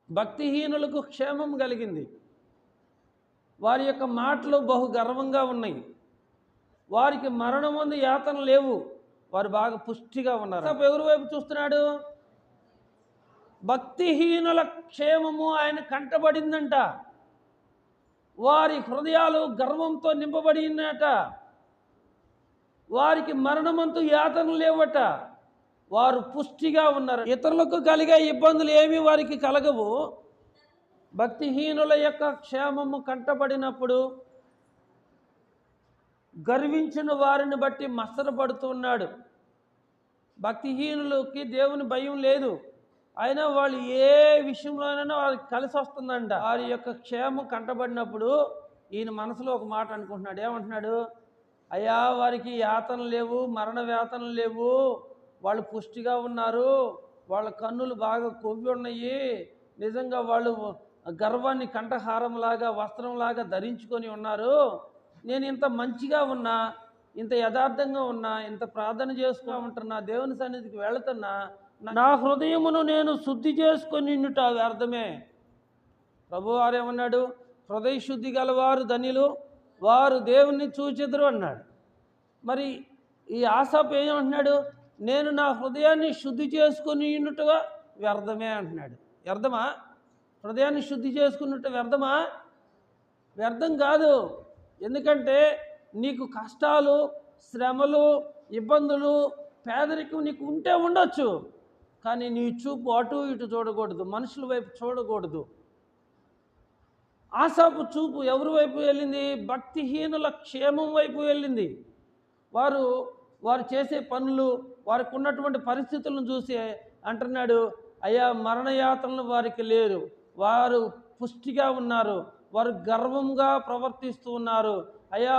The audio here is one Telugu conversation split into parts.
భక్తిహీనులకు క్షేమం కలిగింది. వారి యొక్క మాటలు బహు గర్వంగా ఉన్నాయి. వారికి మరణమందు యాతన లేవు. వారు బాగా పుష్టిగా ఉన్నారు. ఎవరి వైపు చూస్తున్నాడు? భక్తిహీనుల క్షేమము ఆయన కంటబడిందంట. వారి హృదయాలు గర్వంతో నింపబడినట. వారికి మరణమంతు యాతన లేవట. వారు పుష్టిగా ఉన్నారు. ఇతరులకు కలిగే ఇబ్బందులు ఏమీ వారికి కలగవు. భక్తిహీనుల యొక్క క్షేమము కంటబడినప్పుడు గర్వించిన వారిని బట్టి మత్సరపడుతున్నాడు. భక్తిహీనులకి దేవుని భయం లేదు. అయినా వాళ్ళు ఏ విషయంలోనైనా వాళ్ళకి కలిసి వస్తుందంట. వారి యొక్క క్షేమం కంటబడినప్పుడు ఈయన మనసులో ఒక మాట అనుకుంటున్నాడు. ఏమంటున్నాడు? అయ్యా, వారికి యాతన లేవు, మరణ వేతనలు లేవు, వాళ్ళు పుష్టిగా ఉన్నారు, వాళ్ళ కన్నులు బాగా కొవ్వి ఉన్నాయి, నిజంగా వాళ్ళు గర్వాన్ని కంఠహారంలాగా వస్త్రంలాగా ధరించుకొని ఉన్నారు. నేను ఇంత మంచిగా ఉన్నా, ఇంత యథార్థంగా ఉన్నా, ఇంత ప్రార్థన చేసుకుని ఉంటున్నా, దేవుని సన్నిధికి వెళుతున్నా, నా హృదయమును నేను శుద్ధి చేసుకొనిట వ్యర్థమే. ప్రభువారు ఏమన్నాడు? హృదయ శుద్ధి గలవారు ధన్యులు, వారు దేవుణ్ణి చూచెదరు అన్నాడు. మరి ఈ ఆసాపు ఏమంటున్నాడు? నేను నా హృదయాన్ని శుద్ధి చేసుకునిటగా వ్యర్థమే అంటున్నాడు. వ్యర్థమా? హృదయాన్ని శుద్ధి చేసుకున్నట్టు వ్యర్థమా? వ్యర్థం కాదు. ఎందుకంటే నీకు కష్టాలు, శ్రమలు, ఇబ్బందులు, పేదరికం నీకు ఉంటే ఉండొచ్చు. కానీ నీ చూపు అటు ఇటు చూడకూడదు, మనుషుల వైపు చూడకూడదు. ఆసాపు చూపు ఎవరి వైపు వెళ్ళింది? భక్తిహీనుల క్షేమం వైపు వెళ్ళింది. వారు చేసే పనులు, వారికి ఉన్నటువంటి పరిస్థితులను చూసి అంటున్నాడు, అయ్యా, మరణయాతనలు వారికి లేరు, వారు పుష్టిగా ఉన్నారు, వారు గర్వంగా ప్రవర్తిస్తూ ఉన్నారు. అయ్యా,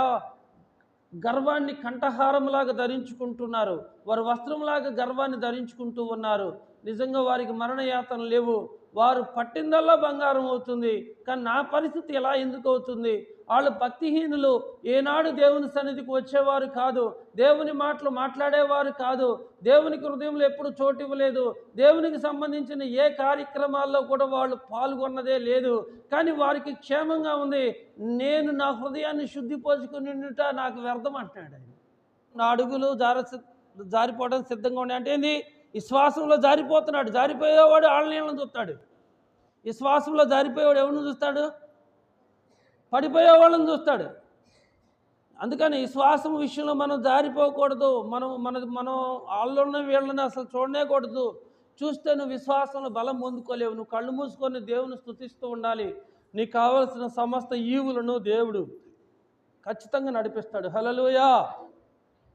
గర్వాన్ని కంఠహారంలాగా ధరించుకుంటున్నారు, వారు వస్త్రంలాగా గర్వాన్ని ధరించుకుంటూ ఉన్నారు. నిజంగా వారికి మరణయాతన లేవు, వారు పట్టిందల్లా బంగారం అవుతుంది. కానీ నా పరిస్థితి ఎలా ఎందుకు అవుతుంది? వాళ్ళు భక్తిహీనులు, ఏనాడు దేవుని సన్నిధికి వచ్చేవారు కాదు, దేవుని మాటలు మాట్లాడేవారు కాదు, దేవునికి హృదయంలో ఎప్పుడు చోటు ఇవ్వలేదు, దేవునికి సంబంధించిన ఏ కార్యక్రమాల్లో కూడా వాళ్ళు పాల్గొన్నదే లేదు. కానీ వారికి క్షేమంగా ఉంది. నేను నా హృదయాన్ని శుద్ధిపరుచుకుని నాకు వ్యర్థం అంటున్నాడు ఆయన. నా అడుగులు జారిపోవడం సిద్ధంగా ఉన్నాయి అంటే ఏంది? విశ్వాసంలో జారిపోతున్నాడు. జారిపోయేవాడు ఆళ్ళనీళ్ళని చూస్తాడు. విశ్వాసంలో జారిపోయేవాడు ఎవరిని చూస్తాడు? పడిపోయే వాళ్ళని చూస్తాడు. అందుకని విశ్వాసం విషయంలో మనం జారిపోకూడదు. మనం వాళ్ళని వీళ్ళని అసలు చూడనేకూడదు. చూస్తే నువ్వు విశ్వాసంలో బలం పొందుకోలేవు. నువ్వు కళ్ళు మూసుకొని దేవుని స్తుతిస్తూ ఉండాలి. నీకు కావలసిన సమస్త ఈవులను దేవుడు ఖచ్చితంగా నడిపిస్తాడు. హల్లెలూయా.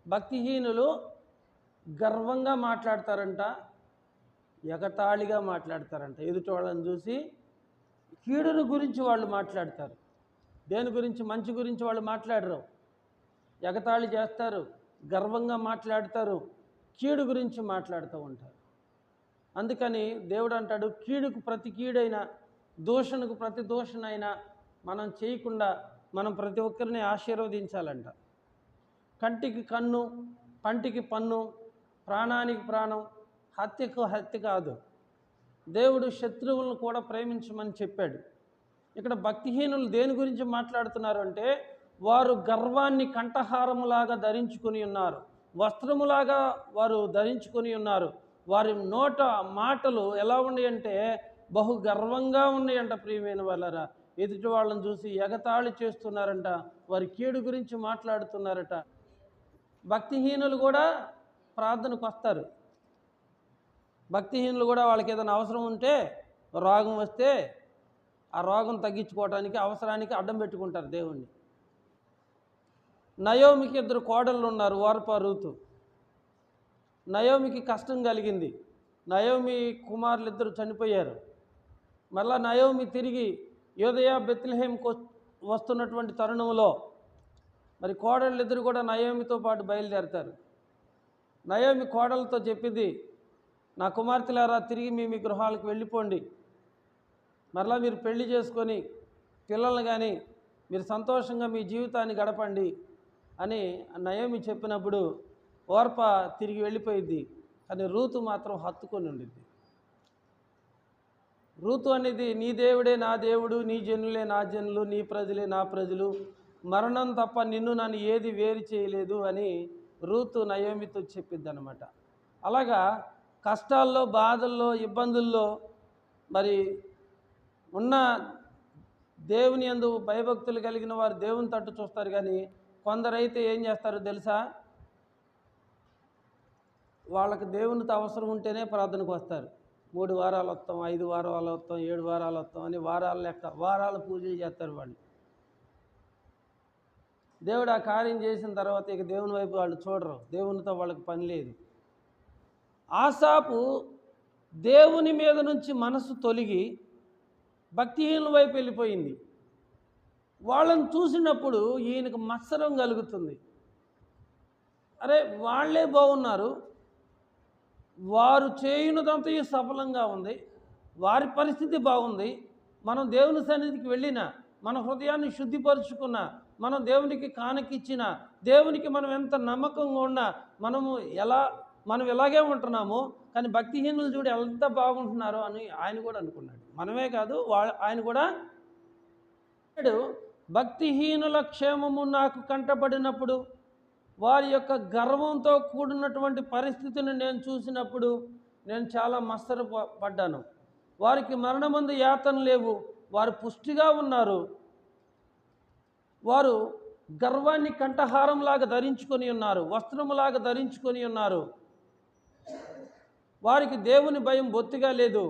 భక్తిహీనులు గర్వంగా మాట్లాడతారంట, ఎగతాళిగా మాట్లాడతారంట. ఎదుటి వాళ్ళని చూసి కీడుని గురించి వాళ్ళు మాట్లాడతారు. దేని గురించి? మంచి గురించి వాళ్ళు మాట్లాడరు. ఎగతాళి చేస్తారు, గర్వంగా మాట్లాడతారు, కీడు గురించి మాట్లాడుతూ ఉంటారు. అందుకని దేవుడు అంటాడు, కీడుకు ప్రతి కీడైనా, దూషణకు ప్రతి దూషణైనా మనం చేయకుండా మనం ప్రతి ఒక్కరిని ఆశీర్వదించాలంట. కంటికి కన్ను, పంటికి పన్ను, ప్రాణానికి ప్రాణం, హత్యకు హత్య కాదు. దేవుడు శత్రువులను కూడా ప్రేమించమని చెప్పాడు. ఇక్కడ భక్తిహీనులు దేని గురించి మాట్లాడుతున్నారు అంటే, వారు గర్వాన్ని కంఠహారములాగా ధరించుకొని ఉన్నారు, వస్త్రములాగా వారు ధరించుకొని ఉన్నారు. వారి నోట మాటలు ఎలా ఉన్నాయంటే బహు గర్వంగా ఉన్నాయంట. ప్రియమైన వాళ్ళరా, ఎదుటి వాళ్ళని చూసి ఎగతాళి చేస్తున్నారంట, వారి కీడు గురించి మాట్లాడుతున్నారట. భక్తిహీనులు కూడా ప్రార్థనకు వస్తారు. భక్తిహీనులు కూడా వాళ్ళకి ఏదైనా అవసరం ఉంటే, రోగం వస్తే ఆ రోగం తగ్గించుకోవడానికి అవసరానికి అడ్డం పెట్టుకుంటారు దేవుణ్ణి. నయోమికి 2 కోడళ్ళు ఉన్నారు, ఓర్పా, రూతు. నయోమికి కష్టం కలిగింది. నయోమి కుమారులు 2 చనిపోయారు. మళ్ళా నయోమి తిరిగి యోదయ బెత్లెహేంకు వస్తున్నటువంటి తరుణంలో మరి కోడళ్ళు 2 కూడా నయోమితో పాటు బయలుదేరుతారు. నయోమి కోడలతో చెప్పింది, నా కుమార్తెలారా, తిరిగి మీ గృహాలకు వెళ్ళిపోండి, మరలా మీరు పెళ్లి చేసుకొని పిల్లల్ని కానీ మీరు సంతోషంగా మీ జీవితాన్ని గడపండి అని నయోమి చెప్పినప్పుడు ఓర్పా తిరిగి వెళ్ళిపోయిద్ది. కానీ రూతు మాత్రం హత్తుకొని ఉండిద్ది. రూతు అనేది నీ దేవుడే నా దేవుడు, నీ జనులే నా జనులు, నీ ప్రజలే నా ప్రజలు, మరణం తప్ప నిన్ను నన్ను ఏది వేరు చేయలేదు అని రూతు నయోమితో చెప్పిద్ది అనమాట. అలాగా కష్టాల్లో, బాధల్లో, ఇబ్బందుల్లో మరి ఉన్న దేవుని యందు భయభక్తులు కలిగిన వారు దేవుని తట్టు చూస్తారు. కానీ కొందరైతే ఏం చేస్తారో తెలుసా? వాళ్ళకి దేవునితో అవసరం ఉంటేనే ప్రార్థనకు వస్తారు. 3 వారాలు వస్తాం, 5 వారాలు వస్తాం, 7 వారాలు వస్తాం అని వారాల లెక్క వారాల పూజలు చేస్తారు వాళ్ళు. దేవుడు ఆ కార్యం చేసిన తర్వాత ఇక దేవుని వైపు వాళ్ళు చూడరు. దేవునితో వాళ్ళకి పని లేదు. ఆసాపు దేవుని మీద నుంచి మనసు తొలగి భక్తిహీనుల వైపు వెళ్ళిపోయింది. వాళ్ళని చూసినప్పుడు ఈయనకు మత్సరం కలుగుతుంది. అరే, వాళ్ళే బాగున్నారు, వారు చేయునదంతయు సఫలంగా ఉంది, వారి పరిస్థితి బాగుంది, మనం దేవుని సన్నిధికి వెళ్ళినా, మన హృదయాన్ని శుద్ధిపరుచుకున్నా, మనం దేవునికి కానుకిచ్చిన, దేవునికి మనం ఎంత నమ్మకంగా ఉన్నా మనం ఎలాగే ఉంటున్నామో, కానీ భక్తిహీనులు చూడు ఎంత బాగుంటున్నారో అని ఆయన కూడా అనుకున్నాడు. మనమే కాదు, ఆయన కూడా భక్తిహీనుల క్షేమము నాకు కంటపడినప్పుడు, వారి యొక్క గర్వంతో కూడినటువంటి పరిస్థితిని నేను చూసినప్పుడు నేను చాలా మత్సరపడ్డాను. వారికి మరణమందు యాతన లేవు, వారు పుష్టిగా ఉన్నారు, వారు గర్వాన్ని కంఠహారంలాగా ధరించుకొని ఉన్నారు, వస్త్రములాగా ధరించుకొని ఉన్నారు, వారికి దేవుని భయం బొత్తిగా లేదు,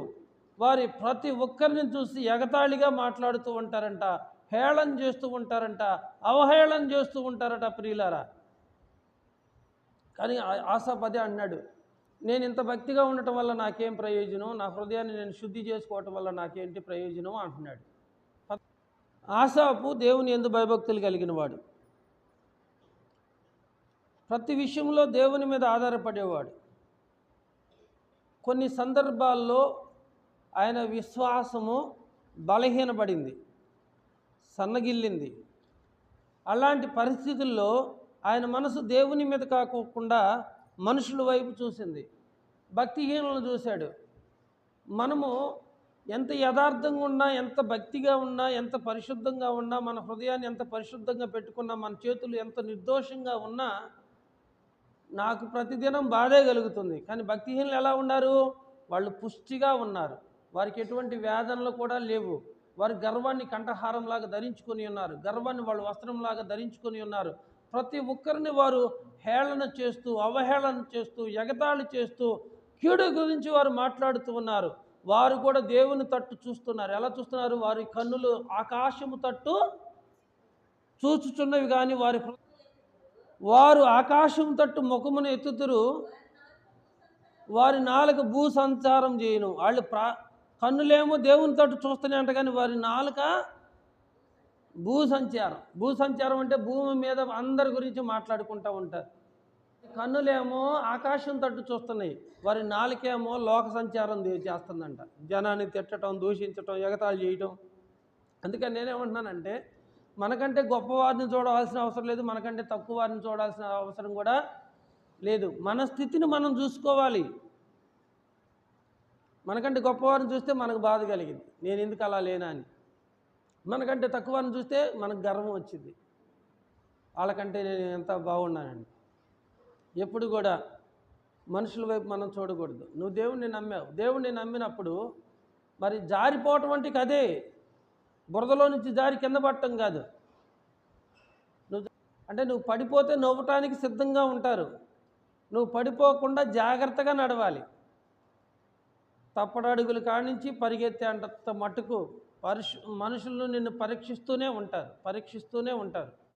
వారి ప్రతి ఒక్కరిని చూసి ఎగతాళిగా మాట్లాడుతూ ఉంటారంట, హేళన చేస్తూ ఉంటారంట, అవహేళన చేస్తూ ఉంటారట ప్రియులారా. కానీ ఆసాపదే అన్నాడు, నేను ఇంత భక్తిగా ఉండటం వల్ల నాకేం ప్రయోజనం, నా హృదయాన్ని నేను శుద్ధి చేసుకోవటం వల్ల నాకేంటి ప్రయోజనం అంటున్నాడు. ఆసాపు దేవుని యందు భయభక్తులు కలిగిన వాడు, ప్రతి విషయంలో దేవుని మీద ఆధారపడేవాడు. కొన్ని సందర్భాల్లో ఆయన విశ్వాసము బలహీనపడింది, సన్నగిల్లింది. అలాంటి పరిస్థితుల్లో ఆయన మనసు దేవుని మీద కాకుండా మనుషుల వైపు చూసింది, భక్తిహీనులను చూశాడు. మనము ఎంత యథార్థంగా ఉన్నా, ఎంత భక్తిగా ఉన్నా, ఎంత పరిశుద్ధంగా ఉన్నా, మన హృదయాన్ని ఎంత పరిశుద్ధంగా పెట్టుకున్నా, మన చేతులు ఎంత నిర్దోషంగా ఉన్నా నాకు ప్రతిదినం బాధే కలుగుతుంది. కానీ భక్తిహీనులు ఎలా ఉన్నారు? వాళ్ళు పుష్టిగా ఉన్నారు, వారికి ఎటువంటి వేదనలు కూడా లేవు, వారి గర్వాన్ని కంఠహారంలాగా ధరించుకొని ఉన్నారు, గర్వాన్ని వాళ్ళు వస్త్రంలాగా ధరించుకొని ఉన్నారు. ప్రతి ఒక్కరిని వారు హేళన చేస్తూ, అవహేళన చేస్తూ, ఎగతాళి చేస్తూ, కీడు గురించి వారు మాట్లాడుతూ ఉన్నారు. వారు కూడా దేవుని తట్టు చూస్తున్నారు. ఎలా చూస్తున్నారు? వారి కన్నులు ఆకాశము తట్టు చూచుచున్నవి, కానీ వారు ఆకాశం తట్టు ముఖమును ఎత్తుతురు, వారి నాలుక భూ సంచారం చేయను. వాళ్ళు కన్నులేమో దేవుని తట్టు చూస్తూనే అంట, కానీ వారి నాలుక భూసంచారం అంటే భూమి మీద అందరి గురించి మాట్లాడుకుంటూ ఉంటారు. కన్నులేమో ఆకాశం తట్టు చూస్తున్నాయి, వారి నాలుకేమో లోక సంచారం చేస్తుందంట, జనాన్ని తిట్టడం, దూషించటం, ఎగతాళి చేయటం. అందుకని నేనేమంటున్నానంటే, మనకంటే గొప్పవారిని చూడవలసిన అవసరం లేదు, మనకంటే తక్కువ వారిని చూడాల్సిన అవసరం కూడా లేదు. మన స్థితిని మనం చూసుకోవాలి. మనకంటే గొప్పవారిని చూస్తే మనకు బాధ కలిగింది, నేను ఎందుకు అలా లేనా అని. మనకంటే తక్కువని చూస్తే మనకు గర్వం వచ్చింది, వాళ్ళకంటే నేను ఎంత బాగున్నానండి. ఎప్పుడు కూడా మనుషుల వైపు మనం చూడకూడదు. నువ్వు దేవుణ్ణి నమ్మావు, దేవుణ్ణి నమ్మినప్పుడు మరి జారిపోవటం అంటే అదే, బురదలో నుంచి జారి కింద పడటం కాదు. నువ్వు పడిపోతే నవ్వటానికి సిద్ధంగా ఉంటారు, నువ్వు పడిపోకుండా జాగ్రత్తగా నడవాలి. తప్పడడుగులు కానించి పరిగెత్తే అంత మట్టుకు మనుషులను నిన్ను పరీక్షిస్తూనే ఉంటారు.